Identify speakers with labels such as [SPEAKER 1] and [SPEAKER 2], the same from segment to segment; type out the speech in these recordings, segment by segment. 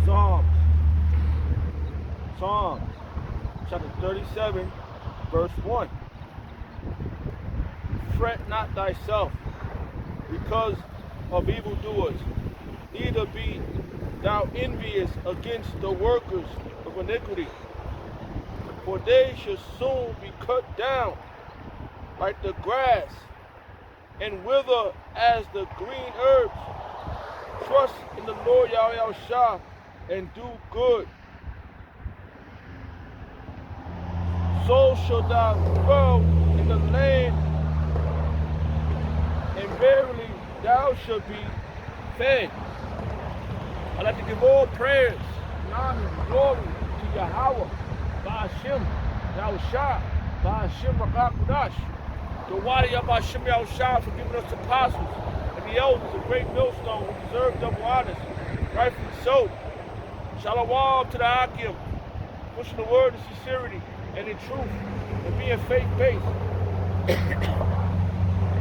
[SPEAKER 1] Psalms. Psalms, chapter 37, verse 1. Fret not thyself because of evildoers, neither be thou envious against the workers of iniquity, for they shall soon be cut down like the grass, and wither as the green herbs. Trust in the Lord Yahweh and do good. So shalt thou dwell in the land, and verily thou shalt be fed. I'd like to give all prayers, and honor, and glory to Yahweh, Ba'ashem, Yahushua, Ba'ashem Rakakudash, the Wadi of Ba'ashem Yahushua for giving us apostles and the elders, a great millstone who deserve double honors, rightfully so. Shalom to the Akim, pushing the word in sincerity and in truth, and being faith-based,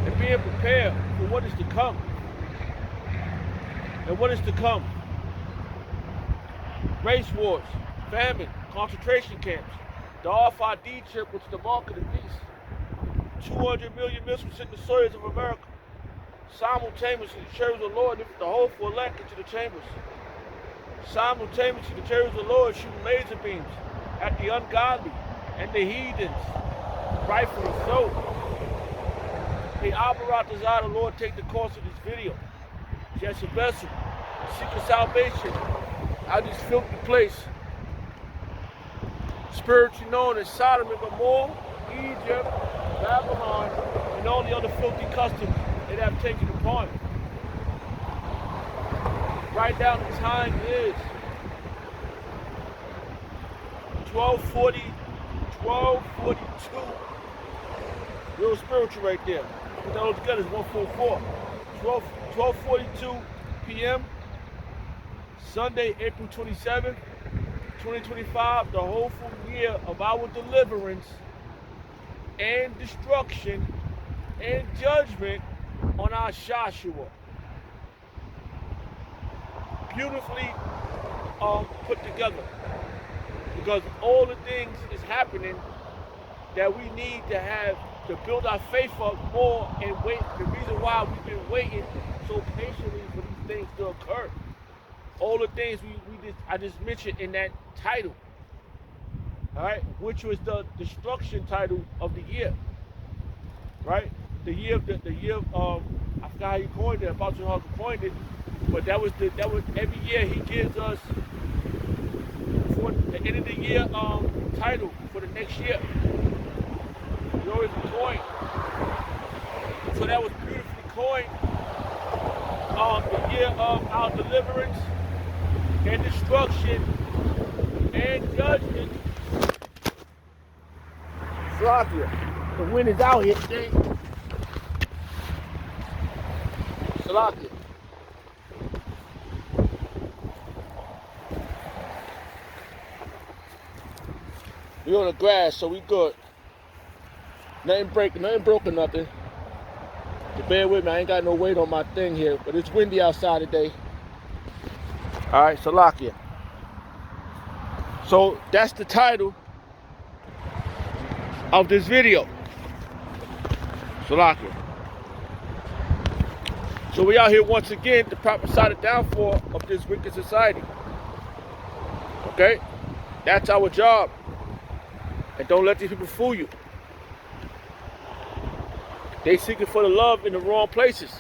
[SPEAKER 1] and being prepared for what is to come. And what is to come? Race wars, famine, concentration camps, the RFID chip, which is the mark of the beast, 200 million missiles hitting the soils of America, simultaneously the chariots of the Lord lift the hopeful elect into the chambers. Simultaneously the chariots of the Lord shooting laser beams at the ungodly and the heathens, rightfully so. May Abarat desire the Lord take the course of this video. Just a vessel, seeking salvation out of this filthy place, spiritually known as Sodom and Gomorrah, Egypt, Babylon, and all the other filthy customs that have taken upon it. Right down the time is 1242. Real spiritual right there. Put that all together is 144. 12:42 p.m. Sunday, April 27th, 2025, the hopeful year of our deliverance and destruction and judgment on our Joshua. Beautifully put together, because all the things is happening that we need to have to build our faith up more and wait. The reason why we've been waiting so patiently for these things to occur. All the things I just mentioned in that title, all right, which was the destruction title of the year, right? The year of I forgot how you coined it. About how you coined it, but that was every year he gives us for the end of the year title for the next year. He always coined. So that was beautifully coined. The year of our deliverance and destruction and judgment. Salakia. The wind is out here today. Salakia. We on the grass, so we good. Nothing broken, nothing. So bear with me, I ain't got no weight on my thing here, but it's windy outside today. Alright, Salakia. So that's the title of this video. Salakia. So we out here once again to prophesy the downfall of this wicked society. Okay? That's our job. And don't let these people fool you. They seeking for the love in the wrong places.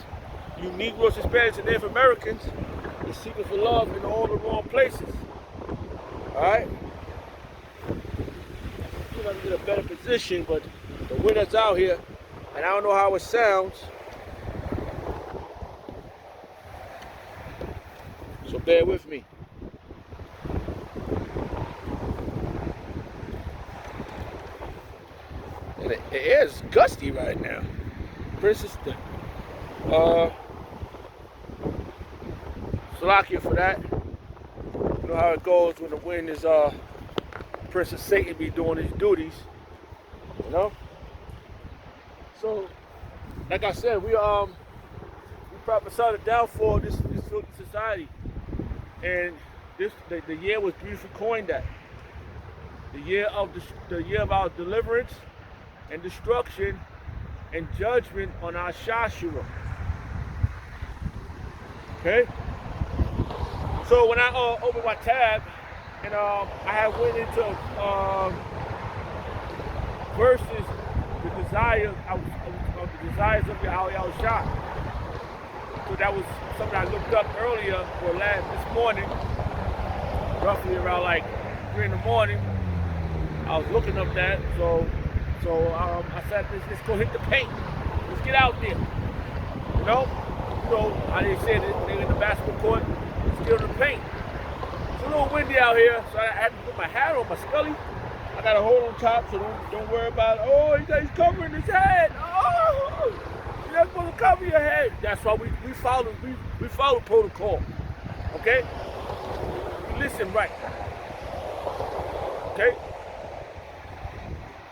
[SPEAKER 1] You Negroes, Hispanics, and Native Americans, you're seeking for love in all the wrong places. Alright? You're not in a better position, but the winter's out here, and I don't know how it sounds. So bear with me. And the air is gusty right now. Princess, Salakia for that. You know how it goes when the wind is Princess Satan be doing his duties. You know? So, like I said, we prophesy the downfall of this filthy society. And The year was beautifully coined that. The year of our deliverance and destruction and judgment on our Joshua. Okay? So when I opened my tab and I had went into verses, the desires of the desires of Yahweh Shah. So that was something I looked up earlier or this morning, roughly around like 3 in the morning. I was looking up that, so I said, let's go hit the paint. Let's get out there. You know how they say that they're in the basketball court, still in the paint. It's a little windy out here, so I had to put my hat on, my scully. I got a hole on top, so don't worry about it. Oh, he's covering his head. Oh, you're not supposed to cover your head. That's why we follow protocol. Okay? You listen right. Okay?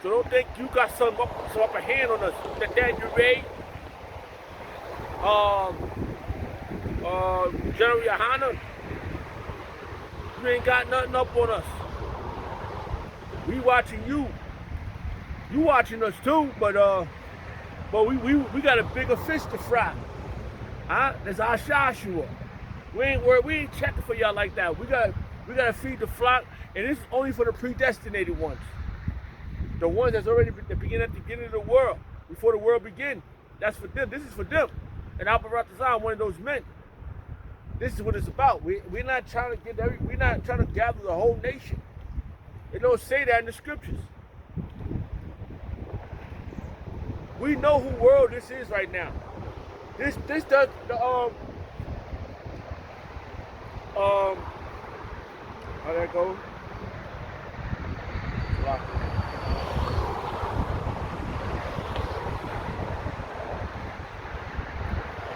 [SPEAKER 1] So don't think you got some upper hand on us. That you ready? General Yohana, you ain't got nothing up on us. We watching you. You watching us too, but we got a bigger fish to fry. Huh? That's our Joshua. We ain't checking for y'all like that. We gotta feed the flock, and this is only for the predestinated ones. The ones that's already at the beginning of the world, before the world began. That's for them. This is for them. And Al-Baratazan, one of those men. This is what it's about. We're not trying to gather the whole nation. It don't say that in the scriptures. We know who world this is right now. This does the how that go?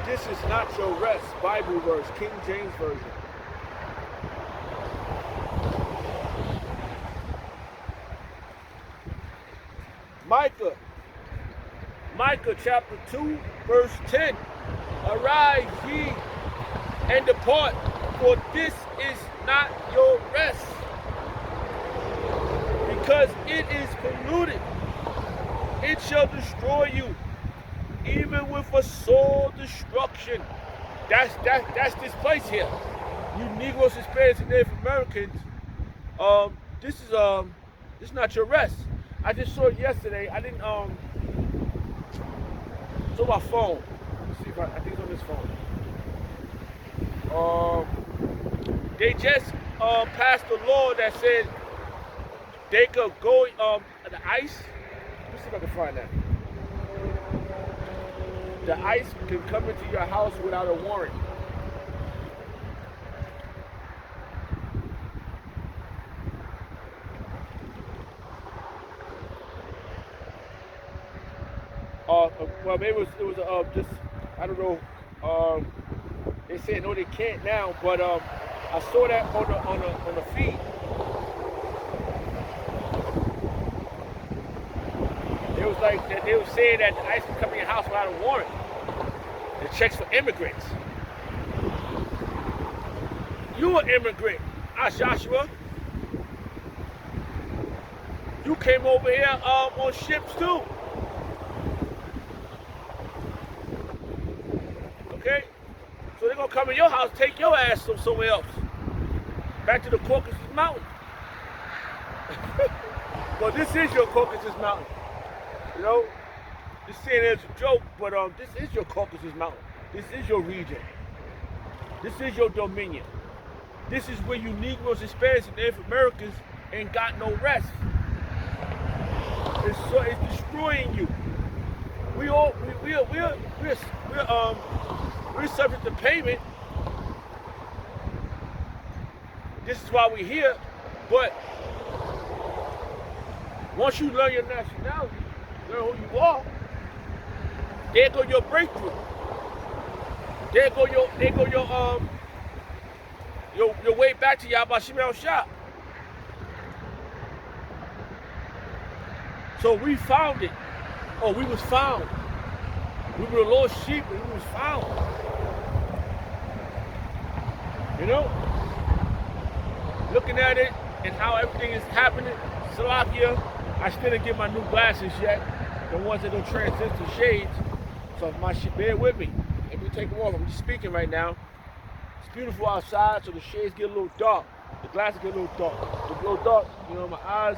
[SPEAKER 1] This is not your rest. Bible verse, King James Version. Micah chapter 2, verse 10. Arise ye and depart, for this is not your rest, because it is polluted. It shall destroy you, even with a sore destruction. That's this place here. You Negroes, Hispanics, and Native Americans, this is not your rest. I just saw it yesterday. I didn't it's on my phone. Let's see if I think it's on this phone. They just passed a law that said they could go the ICE. Let me see if I can find that. The ICE can come into your house without a warrant. Well, maybe it was just, I don't know. They said no, they can't now, but I saw that on the feed. It was like they were saying that the ICE can come in your house without a warrant. It checks for immigrants. You an immigrant, Joshua. You came over here on ships too. Okay? So they're gonna come in your house, take your ass somewhere else. Back to the Caucasus Mountain. Well, this is your Caucasus Mountain. You know? This saying is a joke, but this is your Caucasus Mountain. This is your region. This is your dominion. This is where you Negroes, Hispanics, and Native Americans ain't got no rest. It's destroying you. We're subject to payment. This is why we're here. But once you learn your nationality, learn who you are, there go your breakthrough. There go your way back to Yahbashim El-Shah. So we found it. Oh, we was found. We were the lost sheep and we was found. You know? looking at it and how everything is happening, Salakia, I still didn't get my new glasses yet, the ones that don't transist to shades. So my shit, bear with me. Let me take them off. I'm just speaking right now. It's beautiful outside, so the shades get a little dark. The glasses get a little dark. It's a little dark, you know, my eyes,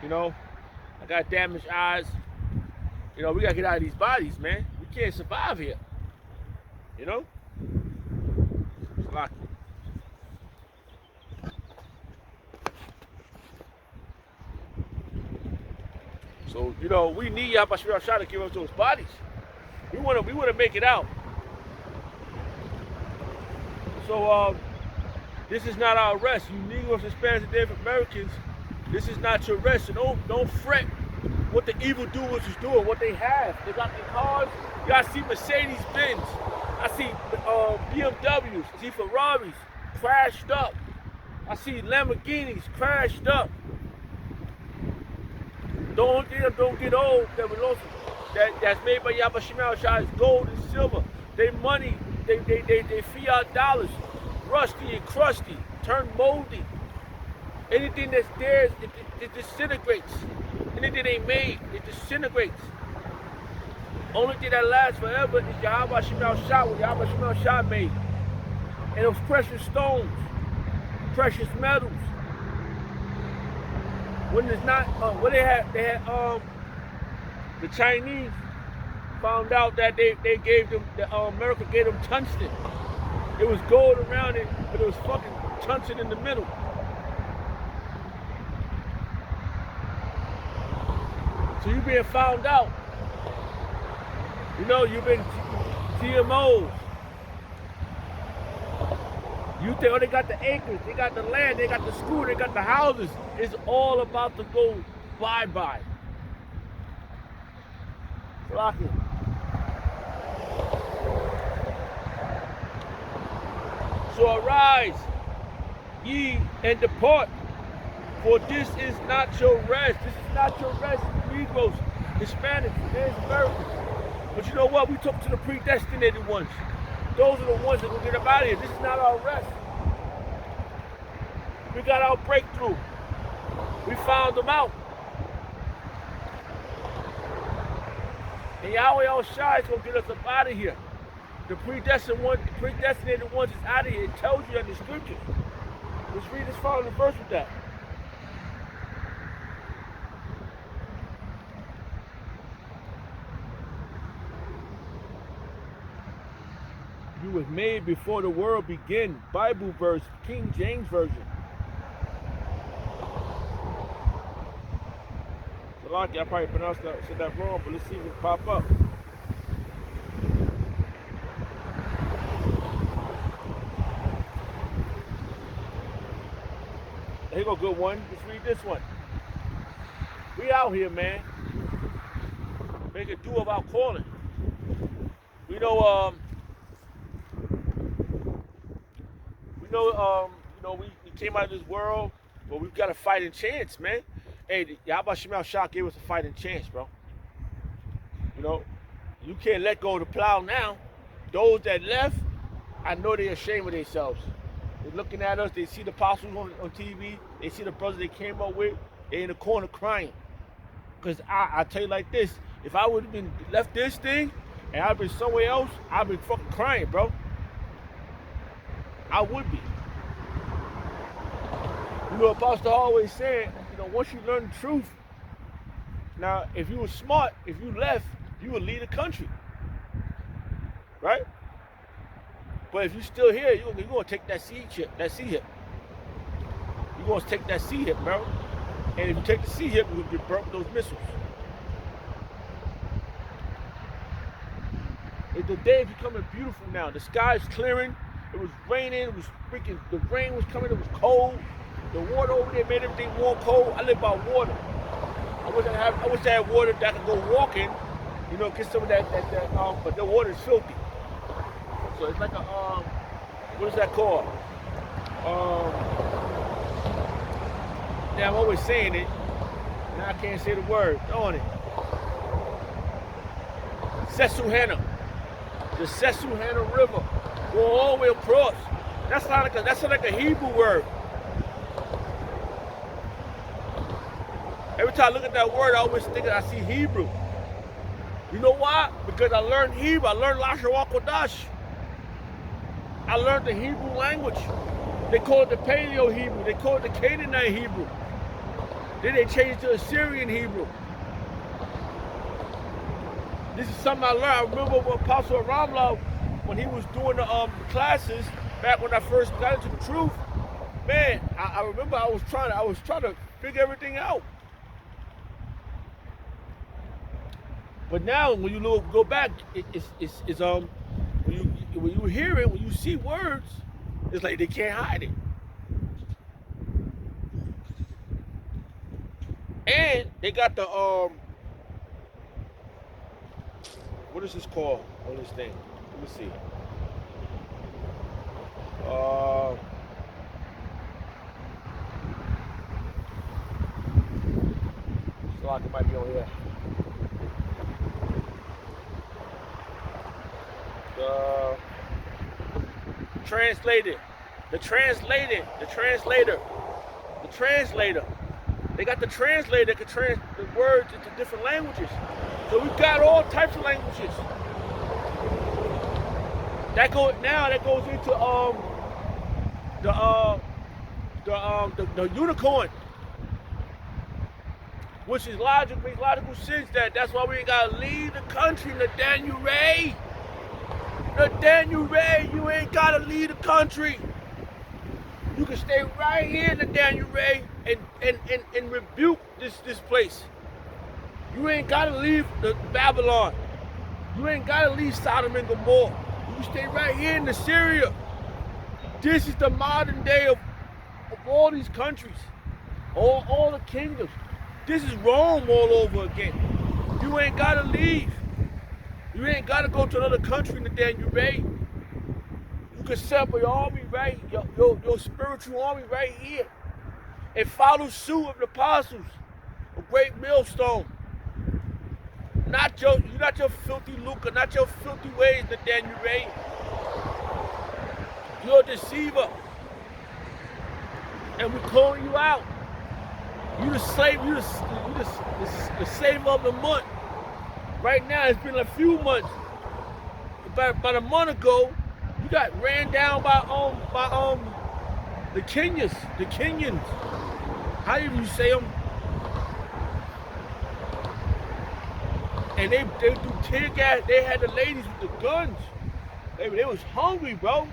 [SPEAKER 1] you know, I got damaged eyes. You know, we gotta get out of these bodies, man. We can't survive here. You know? It's lucky. So, you know, we need Yahweh Shah to give us those bodies. We wanna make it out. So this is not our rest. You Negroes, Hispanics, and Native Americans, this is not your rest. So don't fret what the evildoers is doing, what they have. They got their cars. Y'all see Mercedes-Benz. I see BMWs. I see Ferraris crashed up. I see Lamborghinis crashed up. Don't get old. That's made by Yahweh Shah is gold and silver. They money, they fiat dollars, rusty and crusty, turn moldy. Anything that's theirs, it disintegrates. Anything they made, it disintegrates. Only thing that lasts forever is Yahweh Shah, what Yahweh Shah made. And those precious stones, precious metals. When it's not, what they had the Chinese found out that they gave them, America gave them tungsten. It was gold around it, but it was fucking tungsten in the middle. So you're being found out. You know, you've been GMOs. You think, oh, they got the acres, they got the land, they got the school, they got the houses. It's all about to go bye-bye. Lock it. So arise, ye, and depart, for this is not your rest. This is not your rest, Negroes, Hispanics, Native Americans. But you know what? We took to the predestinated ones. Those are the ones that will get up out of here. This is not our rest. We got our breakthrough. We found them out. And Yahweh Shah is going to get us up out of here. The predestinated ones is out of here. It tells you in the scriptures. Let's read this following verse with that. You was made before the world began. Bible verse, King James Version. So like I probably said that wrong, but let's see if it pop up. Here go a good one. Let's read this one. We out here, man. Make a do about calling. We know we came out of this world, but we've got a fighting chance, man. Hey, Yahweh Shah gave us a fighting chance, bro. You know, you can't let go of the plow now. Those that left, I know they're ashamed of themselves. They're looking at us, they see the apostles on TV, they see the brothers they came up with, they're in the corner crying. Because I tell you like this, if I would have been left this thing, and I'd been somewhere else, I'd been fucking crying, bro. I would be. You know, Apostle always said, you know, once you learn the truth, now, if you were smart, if you left, you would lead a country. Right? But if you're still here, you're going to take that C hip. You're going to take that C hip, bro. And if you take the C hip, you're going to get burnt with those missiles. The day is becoming beautiful now. The sky is clearing. It was raining. It was freaking, the rain was coming. It was cold. The water over there made everything warm, cold. I live by water. I wish I had water that I could go walking, you know, get some of that, but the water is filthy. So it's like a, what is that called? Yeah, I'm always saying it. Now I can't say the word on it. Susquehanna. The Susquehanna River. Go all the way across. That's not like a Hebrew word. Every time I look at that word, I always think I see Hebrew. You know why? Because I learned Hebrew. I learned Lashon Kodash. I learned the Hebrew language. They call it the Paleo Hebrew. They call it the Canaanite Hebrew. Then they changed it to Assyrian Hebrew. This is something I learned. I remember when Apostle Ramla, when he was doing the classes, back when I first got into the truth, man, I remember I was trying to figure everything out. But now when you go back, it's when you hear it, when you see words, it's like they can't hide it. And they got the what is this called on this thing? Let me see. So like it might be on here. The translator. They got the translator that can translate the words into different languages. So we got all types of languages. That goes into the unicorn, which is makes logical sense. That's why we ain't gotta leave the country, Nathaniel Ray. Nathaniel Ray, you ain't gotta leave the country. You can stay right here, Nathaniel Ray, and rebuke this place. You ain't gotta leave Babylon. You ain't gotta leave Sodom and Gomorrah. You can stay right here in Assyria. This is the modern day of all these countries, all the kingdoms. This is Rome all over again. You ain't gotta leave. You ain't gotta go to another country, Nathaniel Ray. You can set up your army right, your spiritual army right here, and follow suit of the apostles, a great millstone. You're not your filthy lucre, not your filthy ways, Nathaniel Ray. You're a deceiver, and we're calling you out. You the slave, the slave of the month. Right now, it's been a few months. About a month ago, you got ran down by the Kenyans. The Kenyans. How do you say them? And they do tear gas. They had the ladies with the guns. They was hungry, bro.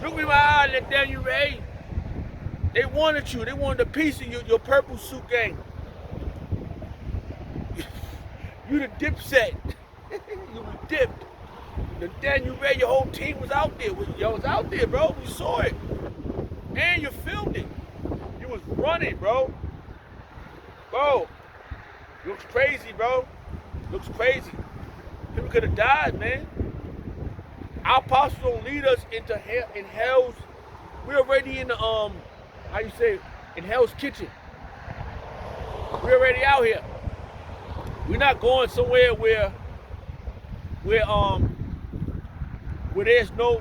[SPEAKER 1] Look me in my eye, Nathaniel Ray. They wanted you. They wanted a piece of your purple suit gang. You the dipset. You was dipped. Nathaniel Ray, your whole team was out there. Y'all was out there, bro. We saw it. And you filmed it. You was running, bro. Bro. Looks crazy, bro. Looks crazy. People could have died, man. Our apostles don't lead us into in hell's. We're already in the how you say, in hell's kitchen. We're already out here. We're not going somewhere where there's no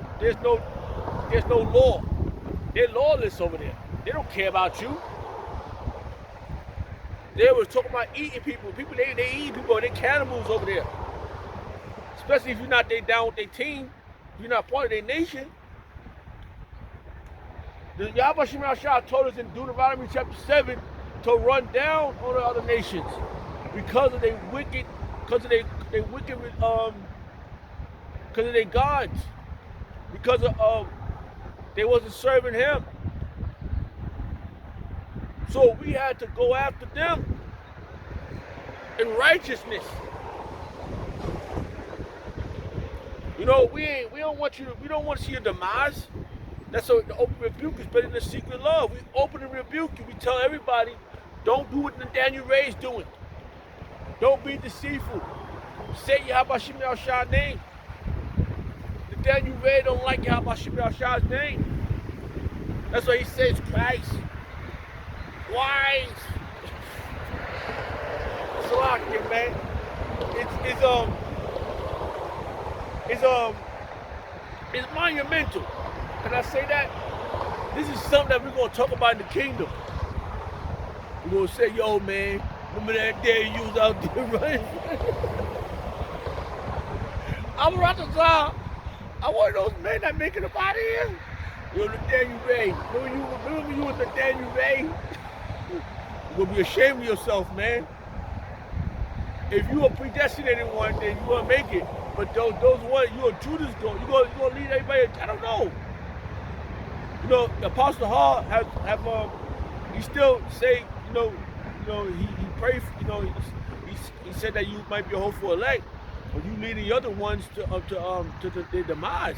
[SPEAKER 1] law. They're lawless over there. They don't care about you. They was talking about eating people. People they eat people. They're cannibals over there. Especially if you're not down with their team. If you're not part of their nation. The Yahweh Shema Shah told us in Deuteronomy chapter 7 to run down on the other nations because of their wicked, because of their gods, because of they wasn't serving him. So we had to go after them in righteousness. You know, we don't want to see your demise. That's so the open rebuke is better than the secret love. We open and rebuke you. We tell everybody, don't do what Nathaniel Ray is doing. Don't be deceitful. Say Yahweh Shema Shah's name. Nathaniel Ray don't like Yahweh Shema Shah's name. That's why he says Christ. Wise. It's like it, man. It's monumental. Can I say that? This is something that we're going to talk about in the kingdom. We're gonna say, yo, man, remember that day you was out there running? I'm Ratazar. I'm one of those men that make it up out of here. Yo, Nathaniel Ray. Remember you was Nathaniel Ray? You're gonna be ashamed of yourself, man. If you a predestinated one, then you're gonna make it. But those ones, you're a Judas going. You're gonna lead everybody. I don't know. You know, Apostle Hall he still say, he prayed. He said that you might be a hopeful elect, but you leading the other ones to their demise.